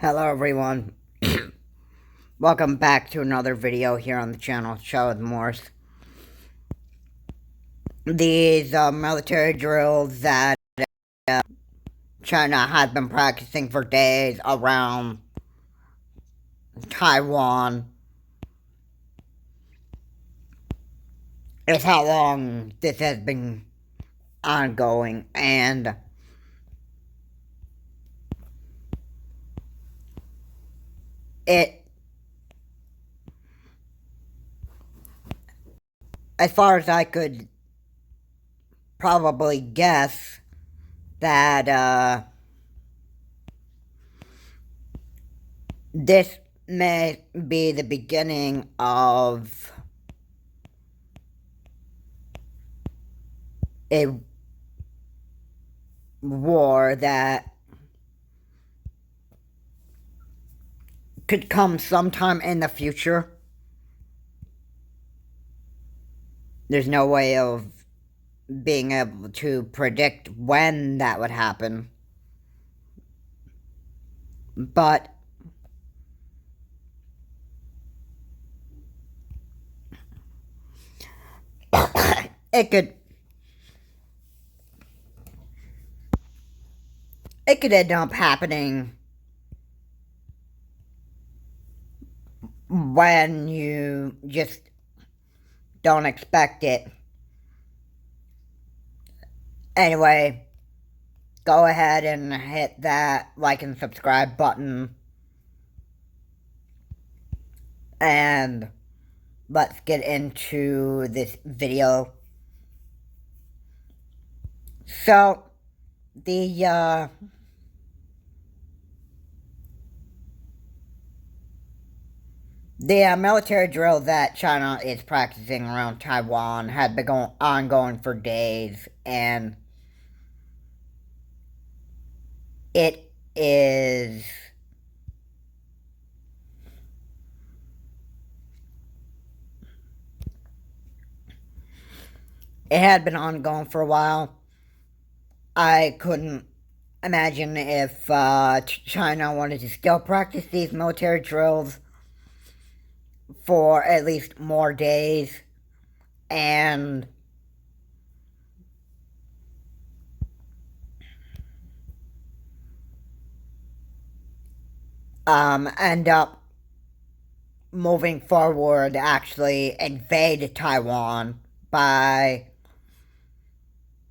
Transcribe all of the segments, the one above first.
Hello everyone, welcome back to another video here on the channel, Show with Morse. These military drills that China has been practicing for days around Taiwan is how long this has been ongoing, and as far as I could probably guess, that this may be the beginning of a war that could come sometime in the future. There's no way of being able to predict when that would happen. But it could end up happening when you just don't expect it. Anyway, go ahead and hit that like and subscribe button. And let's get into this video. So, the military drill that China is practicing around Taiwan had been ongoing for days, and it had been ongoing for a while. I couldn't imagine if China wanted to still practice these military drills for at least more days, and end up moving forward, actually invade Taiwan by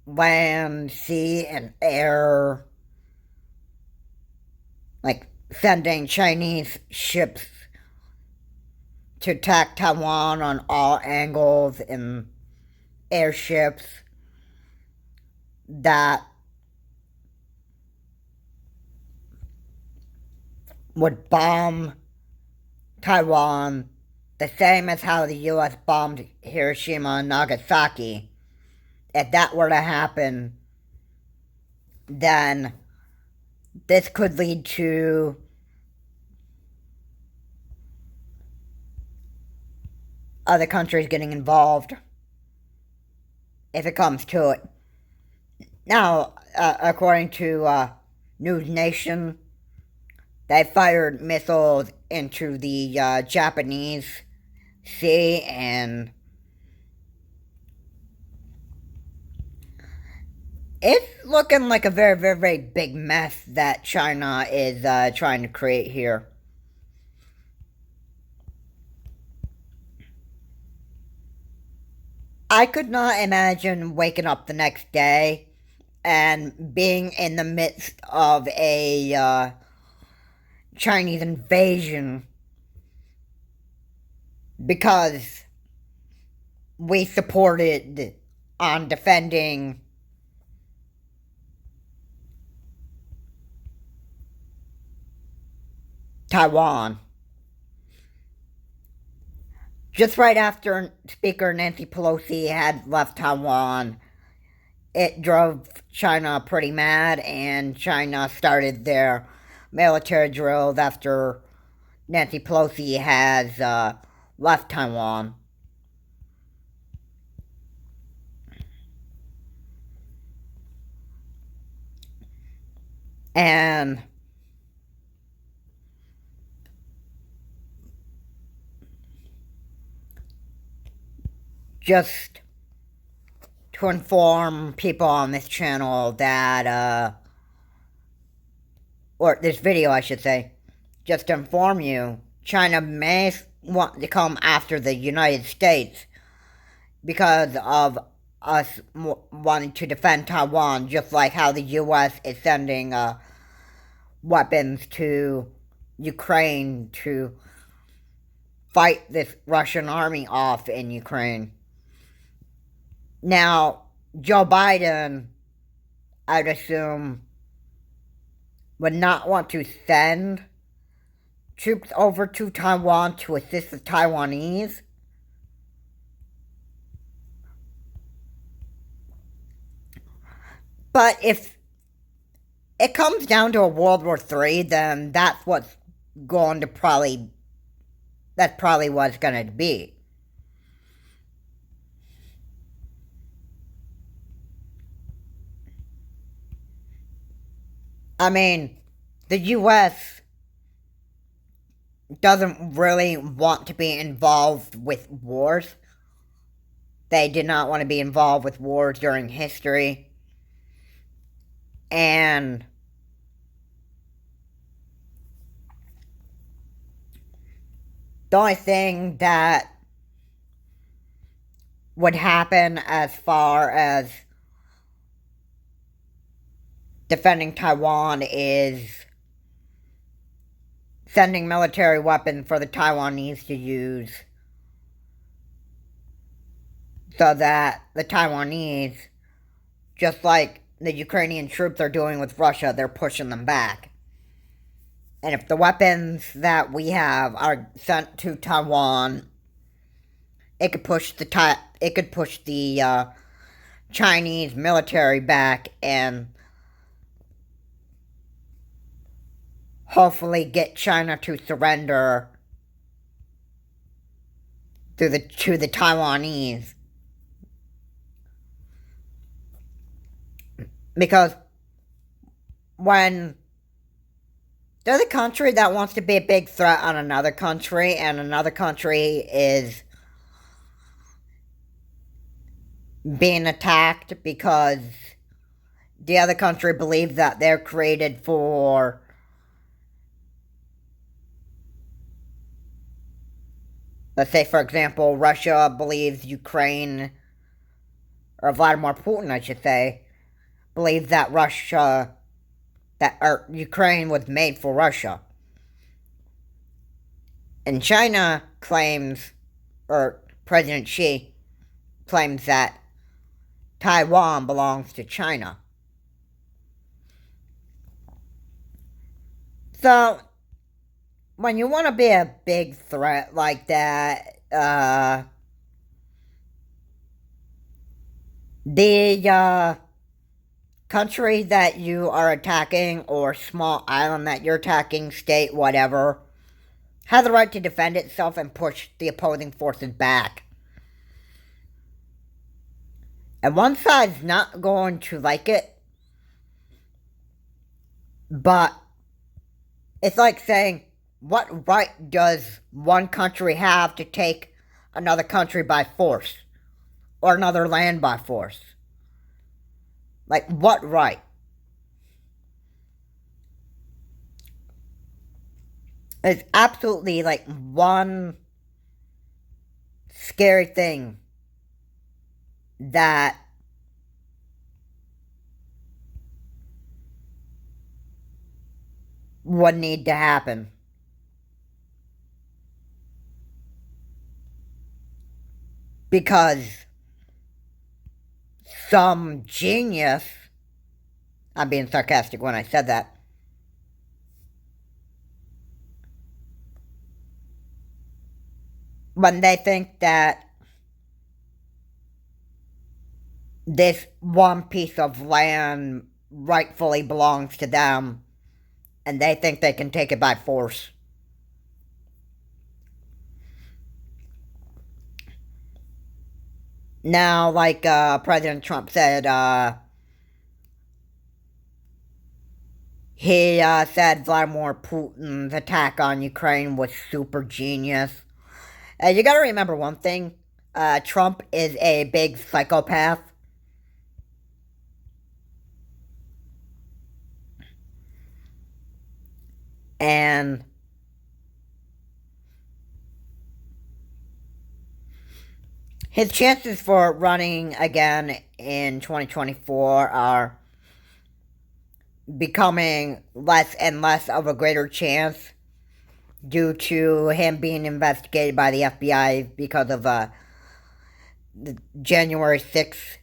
land, sea, and air, like sending Chinese ships to attack Taiwan on all angles, and airships that would bomb Taiwan the same as how the US bombed Hiroshima and Nagasaki. If that were to happen, then this could lead to other countries getting involved if it comes to it. Now, according to News Nation, they fired missiles into the Japanese Sea, and it's looking like a very, very, very big mess that China is trying to create here. I could not imagine waking up the next day and being in the midst of a Chinese invasion because we supported on defending Taiwan. Just right after Speaker Nancy Pelosi had left Taiwan, it drove China pretty mad, and China started their military drills after Nancy Pelosi has left Taiwan. And just to inform people on this channel that, or this video, I should say, just to inform you, China may want to come after the United States because of us wanting to defend Taiwan, just like how the U.S. is sending weapons to Ukraine to fight this Russian army off in Ukraine. Now, Joe Biden, I'd assume, would not want to send troops over to Taiwan to assist the Taiwanese. But if it comes down to a World War III, then that's what's going to probably, that's probably what it's going to be. I mean, the U.S. doesn't really want to be involved with wars. They did not want to be involved with wars during history. And the only thing that would happen as far as defending Taiwan is sending military weapons for the Taiwanese to use so that the Taiwanese, just like the Ukrainian troops are doing with Russia, they're pushing them back. And if the weapons that we have are sent to Taiwan, it could push the Chinese military back and hopefully get China to surrender to the Taiwanese. Because when there's a country that wants to be a big threat on another country, and another country is being attacked because the other country believes that they're created for let's say, for example, Russia believes Ukraine, or Vladimir Putin, I should say, believes that Ukraine was made for Russia. And China claims, or President Xi claims that Taiwan belongs to China. So, when you want to be a big threat like that, the country that you are attacking, or small island that you're attacking, state, whatever, has the right to defend itself and push the opposing forces back. And one side's not going to like it, but it's like saying, what right does one country have to take another country by force? Or another land by force? Like, what right? It's absolutely, like, one scary thing that would need to happen. Because some genius, I'm being sarcastic when I said that, when they think that this one piece of land rightfully belongs to them, and they think they can take it by force. Now, like President Trump said, he said Vladimir Putin's attack on Ukraine was super genius. You gotta remember one thing. Trump is a big psychopath. And his chances for running again in 2024 are becoming less and less of a greater chance due to him being investigated by the FBI because of the January 6th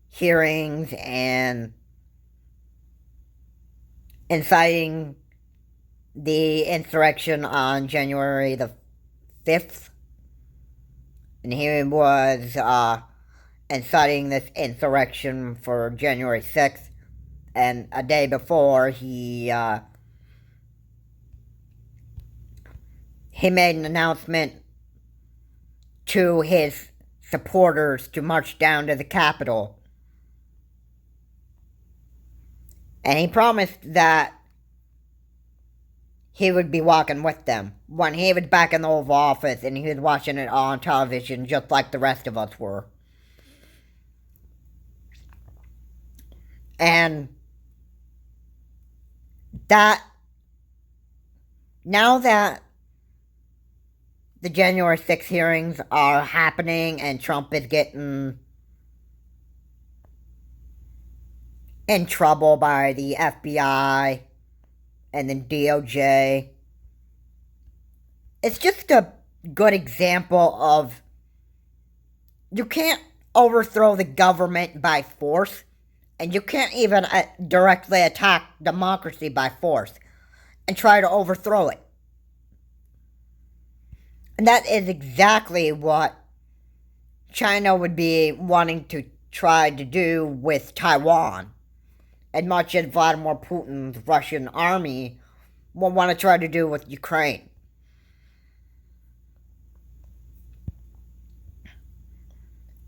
hearings and inciting the insurrection on January the 5th. And he was inciting this insurrection for January 6th. And a day before, he made an announcement to his supporters to march down to the Capitol. And he promised that he would be walking with them when he was back in the Oval Office and he was watching it all on television just like the rest of us were. And that, now that the January 6th hearings are happening and Trump is getting in trouble by the FBI and the DOJ, it's just a good example of you can't overthrow the government by force, and you can't even directly attack democracy by force and try to overthrow it. And that is exactly what China would be wanting to try to do with Taiwan. And much as Vladimir Putin's Russian army will want to try to do with Ukraine.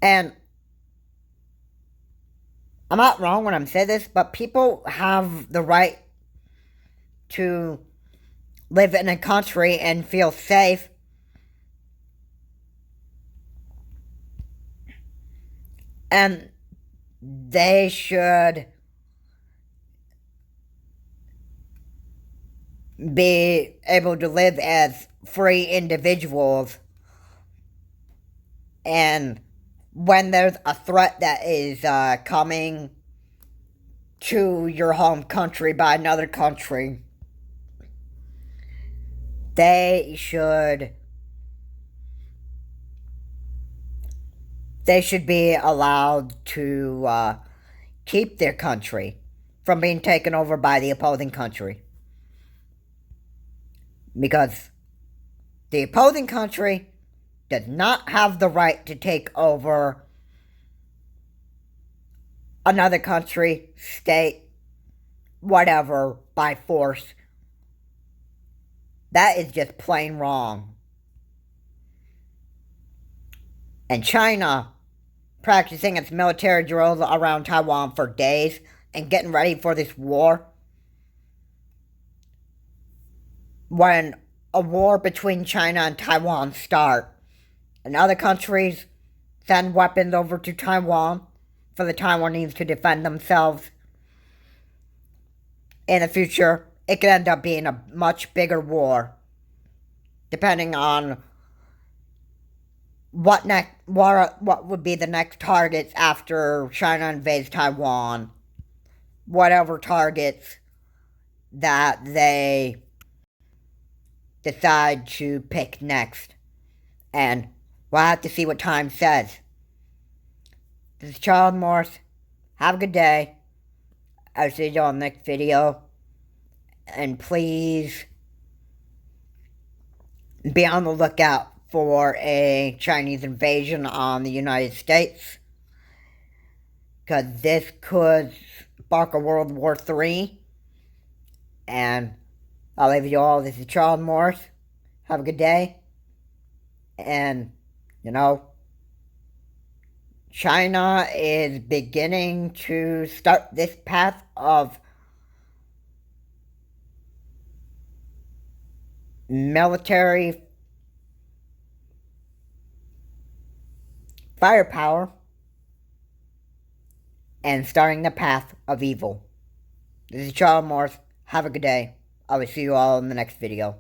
And I'm not wrong when I'm saying this, but people have the right to live in a country and feel safe. And they should be able to live as free individuals. And when there's a threat that is coming to your home country by another country, they should be allowed to keep their country from being taken over by the opposing country. Because the opposing country does not have the right to take over another country, state, whatever, by force. That is just plain wrong. And China practicing its military drills around Taiwan for days and getting ready for this war. When a war between China and Taiwan starts, and other countries send weapons over to Taiwan for the Taiwanese to defend themselves, in the future, it could end up being a much bigger war, depending on what would be the next targets after China invades Taiwan, whatever targets that they decide to pick next. And we'll have to see what time says. This is Charles Morse. Have a good day. I'll see you on the next video. And please be on the lookout for a Chinese invasion on the United States. Because this could spark a World War III. And I'll leave you all. This is Charles Morse. Have a good day. And, China is beginning to start this path of military firepower, and starting the path of evil. This is Charles Morris. Have a good day. I will see you all in the next video.